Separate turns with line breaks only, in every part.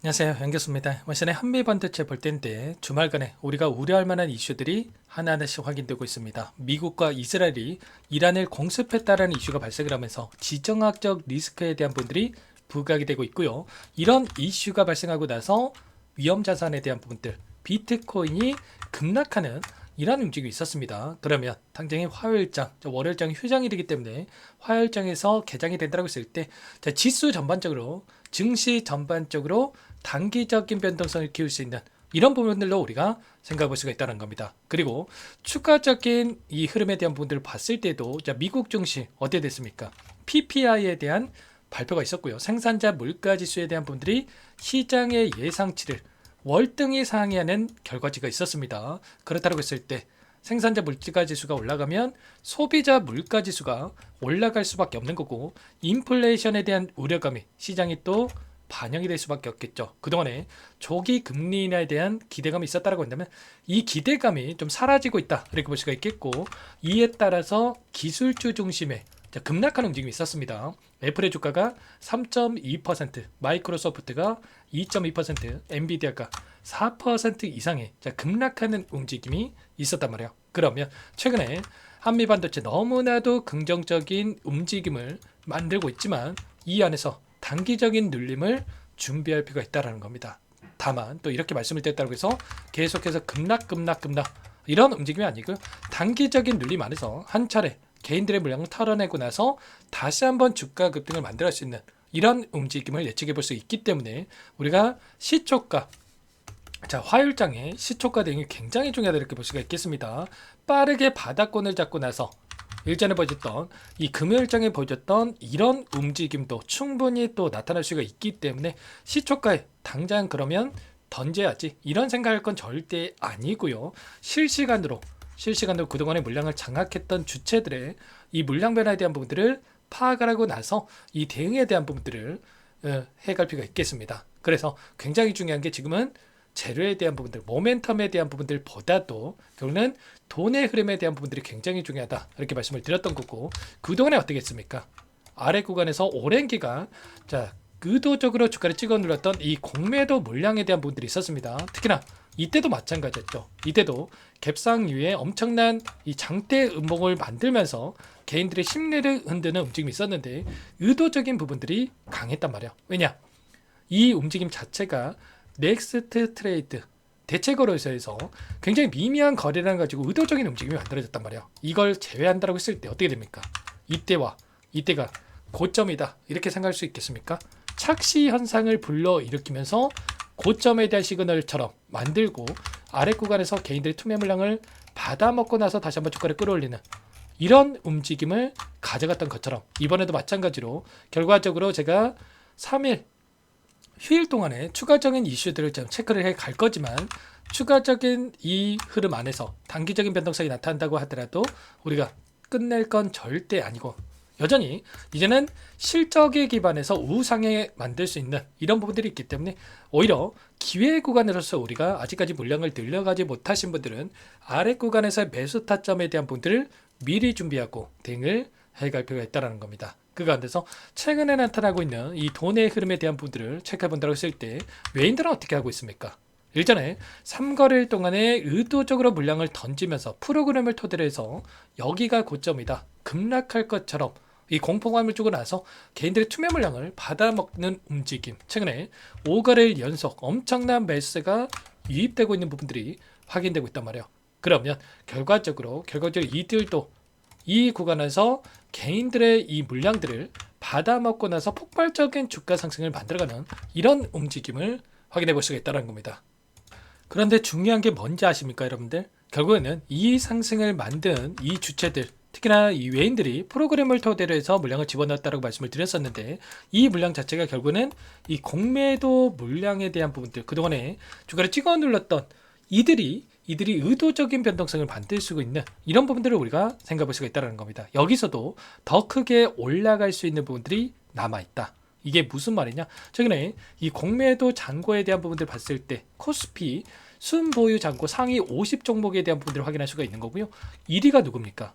안녕하세요, 연교수입니다. 이번에 한미반도체 볼 텐데 주말간에 우리가 우려할 만한 이슈들이 하나하나씩 확인되고 있습니다. 미국과 이스라엘이 이란을 공습했다라는 이슈가 발생을 하면서 지정학적 리스크에 대한 부분들이 부각이 되고 있고요. 이런 이슈가 발생하고 나서 위험자산에 대한 부분들, 비트코인이 급락하는 이런 움직임이 있었습니다. 그러면 당장의 화요일장, 월요일장 휴장일이기 때문에 화요일장에서 개장이 된다고 했을 때 지수 전반적으로, 증시 전반적으로 단기적인 변동성을 키울 수 있는 이런 부분들로 우리가 생각해 볼 수가 있다는 겁니다. 그리고 추가적인 이 흐름에 대한 부분들을 봤을 때도 미국 증시 어떻게 됐습니까? PPI에 대한 발표가 있었고요. 생산자 물가 지수에 대한 부분들이 시장의 예상치를 월등히 상회하는 결과치가 있었습니다. 그렇다고 했을 때 생산자 물가 지수가 올라가면 소비자 물가 지수가 올라갈 수밖에 없는 거고, 인플레이션에 대한 우려감이 시장이 또 반영이 될 수밖에 없겠죠. 그동안에 조기 금리 인하에 대한 기대감이 있었다고 한다면 이 기대감이 좀 사라지고 있다, 이렇게 볼 수가 있겠고, 이에 따라서 기술주 중심의 급락하는 움직임이 있었습니다. 애플의 주가가 3.2%, 마이크로소프트가 2.2%, 엔비디아가 4% 이상의 급락하는 움직임이 있었단 말이에요. 그러면 최근에 한미반도체 너무나도 긍정적인 움직임을 만들고 있지만 이 안에서 단기적인 눌림을 준비할 필요가 있다는 겁니다. 다만 또 이렇게 말씀을 드렸다고 해서 계속해서 급락 이런 움직임이 아니고, 단기적인 눌림 안에서 한 차례 개인들의 물량을 털어내고 나서 다시 한번 주가 급등을 만들어낼 수 있는 이런 움직임을 예측해 볼 수 있기 때문에 우리가 시초가, 화요일장의 시초가 대응이 굉장히 중요하다, 이렇게 볼 수가 있겠습니다. 빠르게 바닥권을 잡고 나서 일전에 보여줬던 이 금요일장에 보여줬던 이런 움직임도 충분히 또 나타날 수가 있기 때문에 시초가에 당장 그러면 던져야지 이런 생각할 건 절대 아니고요. 실시간으로 그동안의 물량을 장악했던 주체들의 이 물량 변화에 대한 부분들을 파악을 하고 나서 이 대응에 대한 부분들을 해갈 필요가 있겠습니다. 그래서 굉장히 중요한 게 지금은 재료에 대한 부분들, 모멘텀에 대한 부분들보다도 결국은 돈의 흐름에 대한 부분들이 굉장히 중요하다, 이렇게 말씀을 드렸던 거고, 그동안에 어떻게 했습니까? 아래 구간에서 오랜 기간 의도적으로 주가를 찍어 눌렀던 이 공매도 물량에 대한 부분들이 있었습니다. 특히나 이때도 마찬가지였죠. 이때도 갭상 이후에 엄청난 이 장대 음봉을 만들면서 개인들의 심리를 흔드는 움직임이 있었는데 의도적인 부분들이 강했단 말이야. 왜냐? 이 움직임 자체가 넥스트 트레이드 대체거래소에서 굉장히 미미한 거래량 가지고 의도적인 움직임이 만들어졌단 말이야. 이걸 제외한다고 했을 때 어떻게 됩니까? 이때가 고점이다, 이렇게 생각할 수 있겠습니까? 착시 현상을 불러일으키면서 고점에 대한 시그널처럼 만들고 아래 구간에서 개인들의 투매 물량을 받아먹고 나서 다시 한번 주가를 끌어올리는 이런 움직임을 가져갔던 것처럼 이번에도 마찬가지로 결과적으로 제가 3일 휴일 동안에 추가적인 이슈들을 좀 체크를 해 갈 거지만, 추가적인 이 흐름 안에서 단기적인 변동성이 나타난다고 하더라도 우리가 끝낼 건 절대 아니고, 여전히 이제는 실적에 기반해서 우상향에 만들 수 있는 이런 부분들이 있기 때문에 오히려 기회 구간으로서 우리가 아직까지 물량을 늘려가지 못하신 분들은 아래 구간에서의 매수 타점에 대한 부분들을 미리 준비하고 대응을 해갈 필요가 있다는 겁니다. 그 가운데서 최근에 나타나고 있는 이 돈의 흐름에 대한 부분들을 체크해 본다고 했을 때 외인들은 어떻게 하고 있습니까? 일전에 3거래일 동안에 의도적으로 물량을 던지면서 프로그램을 토대로 해서 여기가 고점이다, 급락할 것처럼 이 공포감을 주고 나서 개인들의 투매 물량을 받아먹는 움직임, 최근에 5거래일 연속 엄청난 매수가 유입되고 있는 부분들이 확인되고 있단 말이에요. 그러면 결과적으로 이들도 이 구간에서 개인들의 이 물량들을 받아먹고 나서 폭발적인 주가 상승을 만들어가는 이런 움직임을 확인해 볼 수가 있다는 겁니다. 그런데 중요한 게 뭔지 아십니까, 여러분들? 결국에는 이 상승을 만든 이 주체들, 특히나 이 외인들이 프로그램을 토대로 해서 물량을 집어넣었다고 말씀을 드렸었는데, 이 물량 자체가 결국에는 이 공매도 물량에 대한 부분들, 그동안에 주가를 찍어 눌렀던 이들이 의도적인 변동성을 만들 수 있는 이런 부분들을 우리가 생각해 볼 수가 있다는 겁니다. 여기서도 더 크게 올라갈 수 있는 부분들이 남아있다. 이게 무슨 말이냐? 최근에 이 공매도 잔고에 대한 부분들을 봤을 때 코스피 순보유 잔고 상위 50 종목에 대한 부분들을 확인할 수가 있는 거고요. 1위가 누굽니까?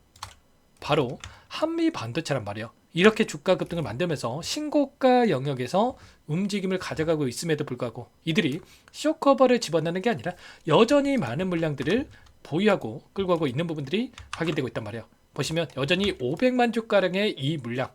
바로 한미 반도체란 말이에요. 이렇게 주가 급등을 만들면서 신고가 영역에서 움직임을 가져가고 있음에도 불구하고 이들이 쇼커버를 집어넣는 게 아니라 여전히 많은 물량들을 보유하고 끌고 가고 있는 부분들이 확인되고 있단 말이에요. 보시면 여전히 500만 주가량의 이 물량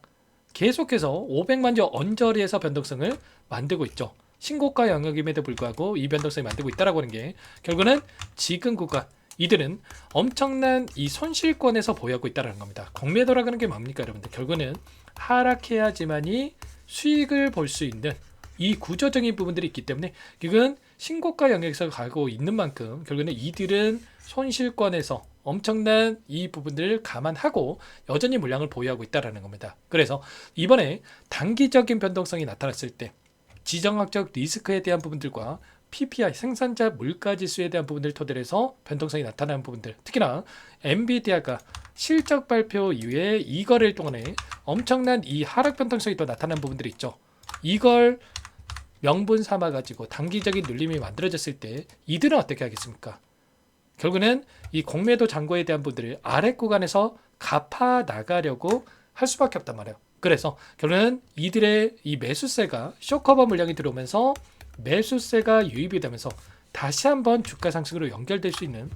계속해서 500만 주 언저리에서 변동성을 만들고 있죠. 신고가 영역임에도 불구하고 이 변동성이 만들고 있다라고 하는 게 결국은 지금 구간 이들은 엄청난 이 손실권에서 보유하고 있다는 겁니다. 공매도라는 게 뭡니까 여러분들? 결국은 하락해야지만이 수익을 볼 수 있는 이 구조적인 부분들이 있기 때문에 결국은 신고가 영역에서 가고 있는 만큼 결국은 이들은 손실권에서 엄청난 이 부분들을 감안하고 여전히 물량을 보유하고 있다는 겁니다. 그래서 이번에 단기적인 변동성이 나타났을 때 지정학적 리스크에 대한 부분들과 PPI 생산자 물가지수에 대한 부분들 토대로 해서 변동성이 나타나는 부분들, 특히나 엔비디아가 실적 발표 이후에 이거를 동안에 엄청난 이 하락 변동성이 또 나타나는 부분들이 있죠. 이걸 명분 삼아 가지고 단기적인 눌림이 만들어졌을 때 이들은 어떻게 하겠습니까? 결국은 이 공매도 잔고에 대한 부분들을 아래 구간에서 갚아 나가려고 할 수밖에 없단 말이에요. 그래서 결국은 이들의 이 매수세가 쇼커버 물량이 들어오면서 매수세가 유입이 되면서 다시 한번 주가 상승으로 연결될 수 있는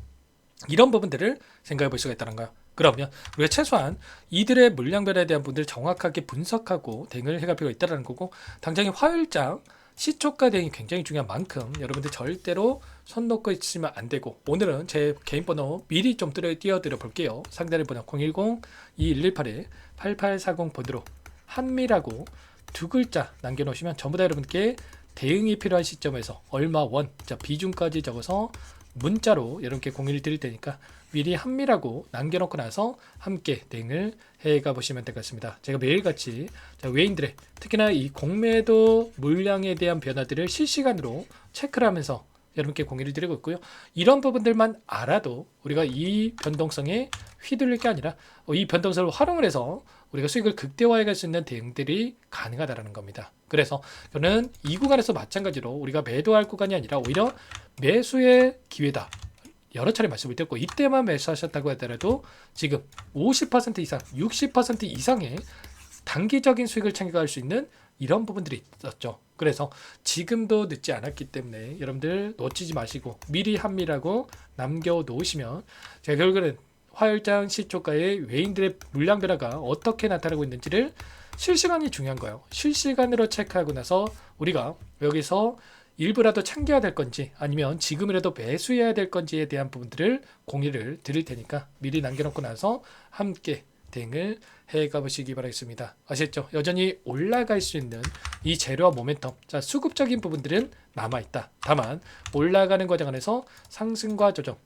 이런 부분들을 생각해 볼 수가 있다는 거예요. 그러면 우리가 최소한 이들의 물량 변화에 대한 부분들을 정확하게 분석하고 대응을 해갈 필요가 있다는 거고, 당장의 화요일장 시초가 대응이 굉장히 중요한 만큼 여러분들 절대로 손 놓고 있으면 안 되고, 오늘은 제 개인 번호 미리 좀 띄워드려 볼게요. 상단의 번호 010-2118-8840 번호로 한미라고 두 글자 남겨놓으시면 전부 다 여러분께 대응이 필요한 시점에서 얼마 원, 자 비중까지 적어서 문자로 여러분께 공유를 드릴 테니까 미리 한미라고 남겨놓고 나서 함께 대응을 해가 보시면 될 것 같습니다. 제가 매일같이 외인들의 특히나 이 공매도 물량에 대한 변화들을 실시간으로 체크를 하면서 여러분께 공유를 드리고 있고요. 이런 부분들만 알아도 우리가 이 변동성에 휘둘릴 게 아니라 이 변동성을 활용을 해서 우리가 수익을 극대화해 갈 수 있는 대응들이 가능하다는 겁니다. 그래서 저는 이 구간에서 마찬가지로 우리가 매도할 구간이 아니라 오히려 매수의 기회다. 여러 차례 말씀을 드렸고, 이때만 매수하셨다고 하더라도 지금 50% 이상, 60% 이상의 단기적인 수익을 챙겨갈 수 있는 이런 부분들이 있었죠. 그래서 지금도 늦지 않았기 때문에 여러분들 놓치지 마시고 미리 한미라고 남겨놓으시면 제가 결국에는 화요일장 시초가의 외인들의 물량 변화가 어떻게 나타나고 있는지를 실시간이 중요한 거예요. 실시간으로 체크하고 나서 우리가 여기서 일부라도 챙겨야 될 건지 아니면 지금이라도 매수해야 될 건지에 대한 부분들을 공유를 드릴 테니까 미리 남겨놓고 나서 함께 대응을 해가 보시기 바라겠습니다. 아시겠죠? 여전히 올라갈 수 있는 이 재료와 모멘텀, 자 수급적인 부분들은 남아있다. 다만 올라가는 과정 안에서 상승과 조정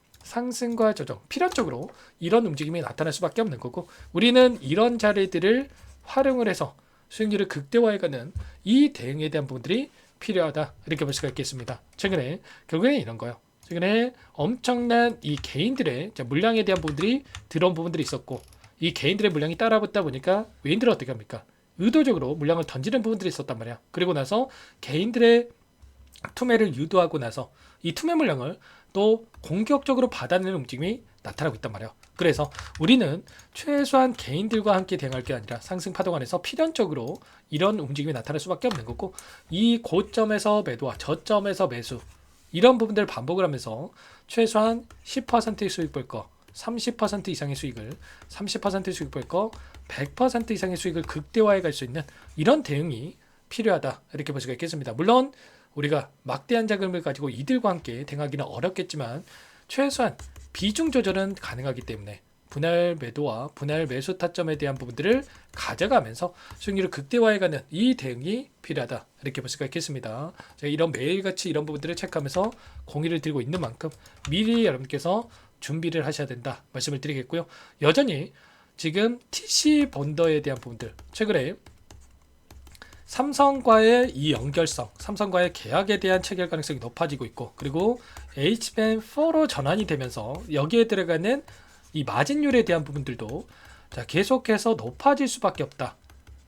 필연적으로 이런 움직임이 나타날 수밖에 없는 거고, 우리는 이런 자리들을 활용을 해서 수익률을 극대화해가는 이 대응에 대한 부분들이 필요하다, 이렇게 볼 수가 있겠습니다. 최근에 결국에 이런 거예요. 최근에 엄청난 이 개인들의 물량에 대한 부분들이 들어온 부분들이 있었고, 이 개인들의 물량이 따라붙다 보니까 외인들은 어떻게 합니까? 의도적으로 물량을 던지는 부분들이 있었단 말이야. 그리고 나서 개인들의 투매를 유도하고 나서 이 투매 물량을 또 공격적으로 받아내는 움직임이 나타나고 있단 말이에요. 그래서 우리는 최소한 개인들과 함께 대응할 게 아니라 상승 파동 안에서 필연적으로 이런 움직임이 나타날 수밖에 없는 거고, 이 고점에서 매도와 저점에서 매수 이런 부분들을 반복을 하면서 최소한 10%의 수익 볼 거, 30% 이상의 수익을 30% 수익 볼 거, 100% 이상의 수익을 극대화해 갈 수 있는 이런 대응이 필요하다, 이렇게 볼 수가 있겠습니다. 물론 우리가 막대한 자금을 가지고 이들과 함께 대응하기는 어렵겠지만 최소한 비중 조절은 가능하기 때문에 분할 매도와 분할 매수 타점에 대한 부분들을 가져가면서 수익률을 극대화해가는 이 대응이 필요하다, 이렇게 볼 수가 있겠습니다. 제가 이런 매일같이 이런 부분들을 체크하면서 공유를 드리고 있는 만큼 미리 여러분께서 준비를 하셔야 된다 말씀을 드리겠고요. 여전히 지금 TC 본더에 대한 부분들, 최근에 삼성과의 이 연결성, 삼성과의 계약에 대한 체결 가능성이 높아지고 있고, 그리고 HBM4로 전환이 되면서 여기에 들어가는 이 마진율에 대한 부분들도 계속해서 높아질 수밖에 없다.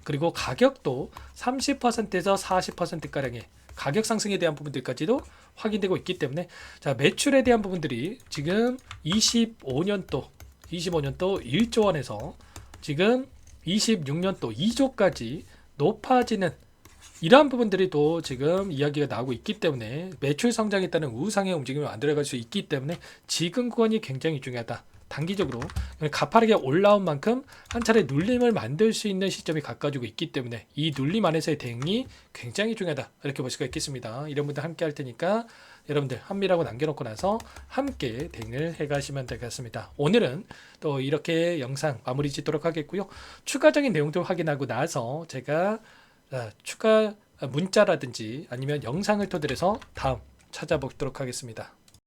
그리고 가격도 30%에서 40%가량의 가격 상승에 대한 부분들까지도 확인되고 있기 때문에 매출에 대한 부분들이 지금 25년도 1조 원에서 지금 26년 또 2조까지 높아지는 이러한 부분들이 또 지금 이야기가 나오고 있기 때문에 매출 성장에 따른 우상의 움직임을 만들어갈 수 있기 때문에 지금 구간이 굉장히 중요하다. 단기적으로 가파르게 올라온 만큼 한 차례 눌림을 만들 수 있는 시점이 가까워지고 있기 때문에 이 눌림 안에서의 대응이 굉장히 중요하다. 이렇게 볼 수가 있겠습니다. 이런 분들 함께 할 테니까 여러분들 한미라고 남겨놓고 나서 함께 대응을 해가시면 되겠습니다. 오늘은 또 이렇게 영상 마무리 짓도록 하겠고요. 추가적인 내용도 확인하고 나서 제가 추가 문자라든지 아니면 영상을 토대로 해서 다음 찾아보도록 하겠습니다.